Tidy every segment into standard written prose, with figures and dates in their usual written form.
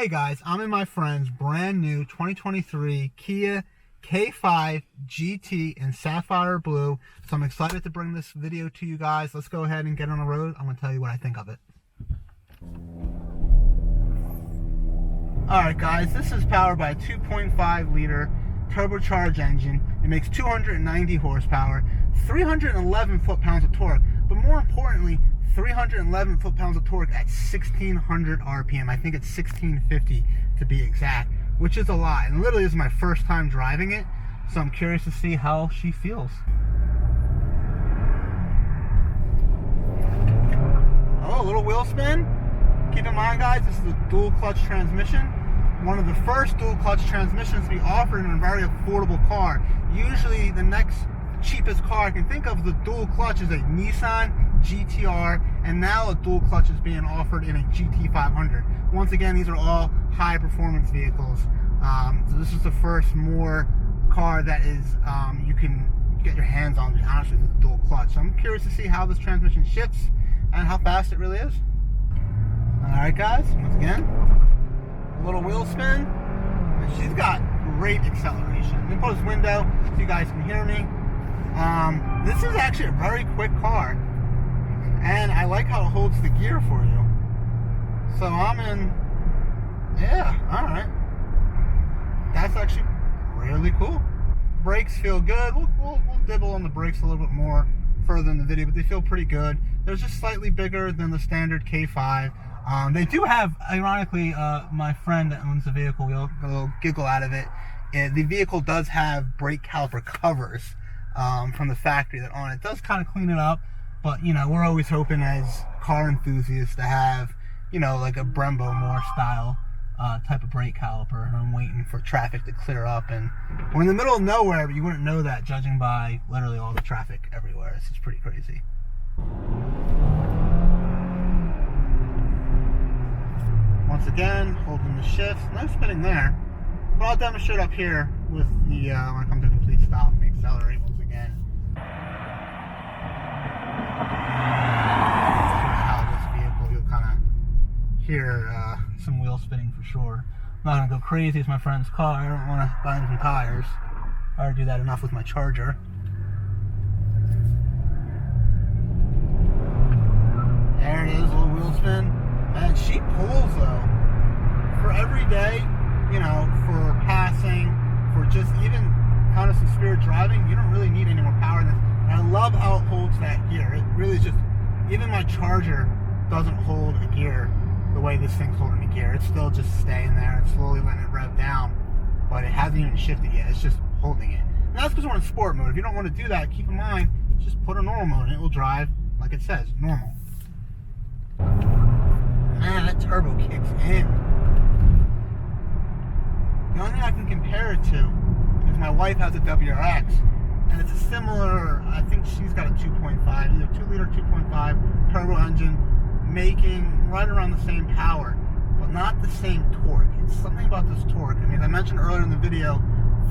Hey guys, I'm in my friend's brand new 2023 Kia K5 GT in sapphire blue. So I'm excited to bring this video to you guys. Let's go ahead and get on the road. I'm going to tell you what I think of it. Alright guys, this is powered by a 2.5 liter turbocharged engine. It makes 290 horsepower, 311 foot-pounds of torque, but more importantly, 311 foot-pounds of torque at 1600 RPM. I think it's 1650 to be exact, which is a lot. And literally this is my first time driving it, so I'm curious to see how she feels. Oh, a little wheel spin. Keep in mind guys, this is a dual clutch transmission. One of the first dual clutch transmissions to be offered in a very affordable car. Usually the next cheapest car I can think of the dual clutch is a Nissan GTR, and now a dual clutch is being offered in a GT500. Once again, these are all high performance vehicles. So this is the first more car that is you can get your hands on, to be honest with you, with the dual clutch. So I'm curious to see how this transmission shifts and how fast it really is. Alright guys, once again, a little wheel spin. And she's got great acceleration. Let me put this window so you guys can hear me. This is actually a very quick car, and I like how it holds the gear for you. So I'm in, yeah, alright. That's actually really cool. Brakes feel good. We'll dibble on the brakes a little bit more further in the video, but they feel pretty good. They're just slightly bigger than the standard K5. They do have, ironically, my friend that owns the vehicle, we'll giggle out of it. The vehicle does have brake caliper covers from the factory that on it. Does kind of clean it up, but you know, we're always hoping as car enthusiasts to have, you know, like a Brembo more style type of brake caliper, and I'm waiting for traffic to clear up, and we're in the middle of nowhere, but you wouldn't know that judging by literally all the traffic everywhere. It's just pretty crazy. Once again, holding the shift, no spinning there, but I'll demonstrate up here with the when I come to a complete stop and accelerate once again. How this vehicle, you'll kind of hear some wheel spinning for sure. I'm not going to go crazy. It's my friend's car. I don't want to buy him some tires. I already do that enough with my Charger. There it is, a little wheel spin. And she pulls though. For every day, you know, for passing, for just even kind of some spirit driving, you don't really need any more power than this. And I love how it holds that gear. It really is just, even my Charger doesn't hold a gear the way this thing's holding the gear. It's still just staying there and slowly letting it rev down, but it hasn't even shifted yet. It's just holding it. And that's because we're in sport mode. If you don't want to do that, keep in mind, just put a normal mode and it will drive like it says, normal. Man, that turbo kicks in. The only thing I can compare it to is my wife has a WRX, and it's a similar, I think she's got a 2.5, either 2 liter 2.5 turbo engine, making right around the same power, but not the same torque. It's something about this torque. I mean, as I mentioned earlier in the video,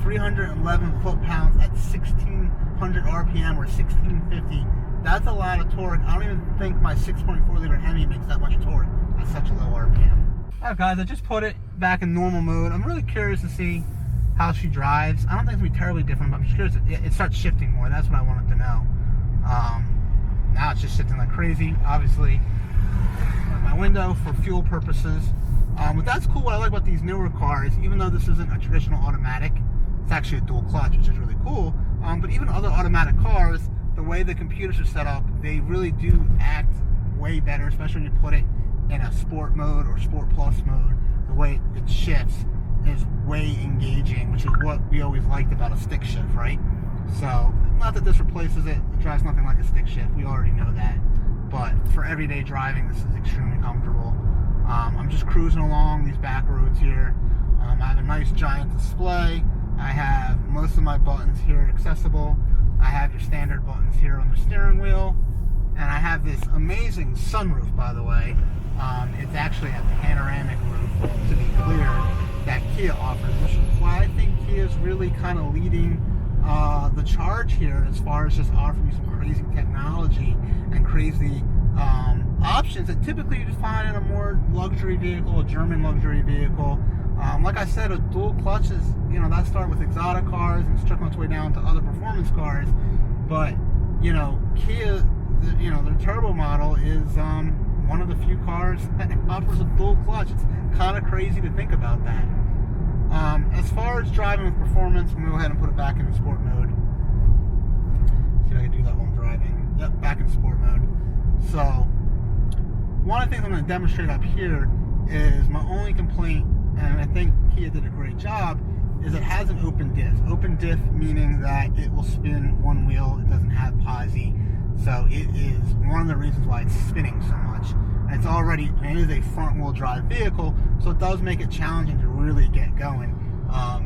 311 foot-pounds at 1600 RPM or 1650. That's a lot of torque. I don't even think my 6.4 liter Hemi makes that much torque at such a low RPM. Alright guys, I just put it back in normal mode. I'm really curious to see how she drives. I don't think it's going to be terribly different, but I'm just curious. It starts shifting more. That's what I wanted to know. Now it's just shifting like crazy. Obviously, my window for fuel purposes. But that's cool. What I like about these newer cars, even though this isn't a traditional automatic, it's actually a dual clutch, which is really cool. But even other automatic cars, the way the computers are set up, they really do act way better, especially when you put it in a sport mode or sport plus mode. The way it shifts is way engaging, which is what we always liked about a stick shift, right? So, not that this replaces it, it drives nothing like a stick shift, we already know that, but for everyday driving this is extremely comfortable. I'm just cruising along these back roads here. I have a nice giant display. I have most of my buttons here accessible. I have your standard buttons here on the steering wheel, and I have this amazing sunroof, by the way. It's actually a panoramic roof, to be clear, that Kia offers, which is why I think Kia is really kind of leading the charge here as far as just offering you some crazy technology and crazy options that typically you just find in a more luxury luxury vehicle, a German luxury vehicle. Like I said, a dual clutch is, that started with exotic cars and it's trickled its way down to other performance cars. But, Kia, their turbo model is one of the few cars that offers a dual clutch. It's kind of crazy to think about that. As far as driving with performance, I'm going to go ahead and put it back in sport mode. See if I can do that while I'm driving. Yep, back in sport mode. So, one of the things I'm going to demonstrate up here is my only complaint, and I think Kia did a great job, is it has an open diff. Open diff meaning that it will spin one wheel, it doesn't have posi. So it is one of the reasons why it's spinning so much. And it is a front wheel drive vehicle, so it does make it challenging to really get going.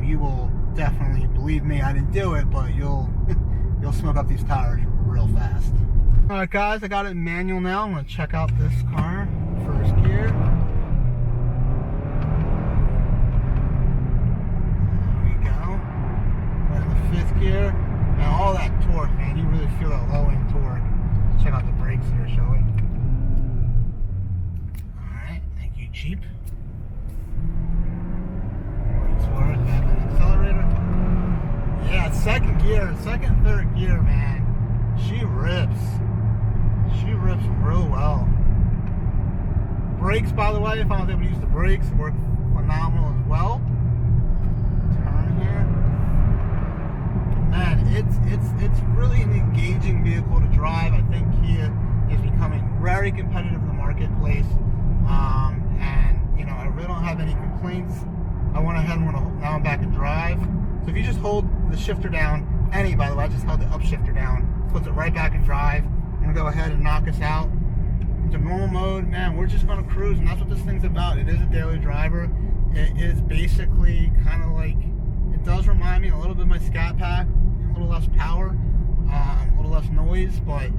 You will definitely, believe me, I didn't do it, but you'll smoke up these tires real fast. Alright guys, I got it in manual now. I'm going to check out this car. First gear. There we go. We're in the fifth gear. Now all that torque, man, you really feel that low end torque. Check out the brakes here, shall we? Alright, thank you, Jeep. Brakes work, back on the accelerator. Yeah, second, third gear, man. She rips. She rips real well. Brakes, by the way, if I was able to use the brakes, work phenomenal as well. Turn here. Man, it's really an engaging vehicle to drive. I think Kia is becoming very competitive in the marketplace. And I really don't have any complaints. I went ahead and now I'm back in drive. So if you just hold the shifter down, by the way, I just held the up shifter down, puts it right back in drive. I'm gonna go ahead and knock us out into normal mode. Man, we're just gonna cruise, and that's what this thing's about. It is a daily driver. It is basically kind of like, it does remind me a little bit of my Scat Pack, a little less power, a little less noise, but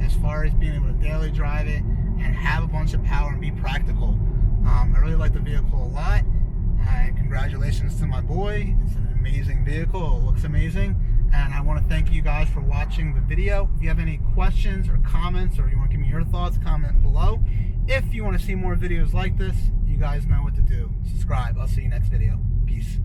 as far as being able to daily drive it and have a bunch of power and be practical, I really like the vehicle a lot. And congratulations to my boy. It's an amazing vehicle. It looks amazing. And I want to thank you guys for watching the video. If you have any questions or comments, or you want to give me your thoughts, comment below. If you want to see more videos like this, you guys know what to do. Subscribe. I'll see you next video. Peace.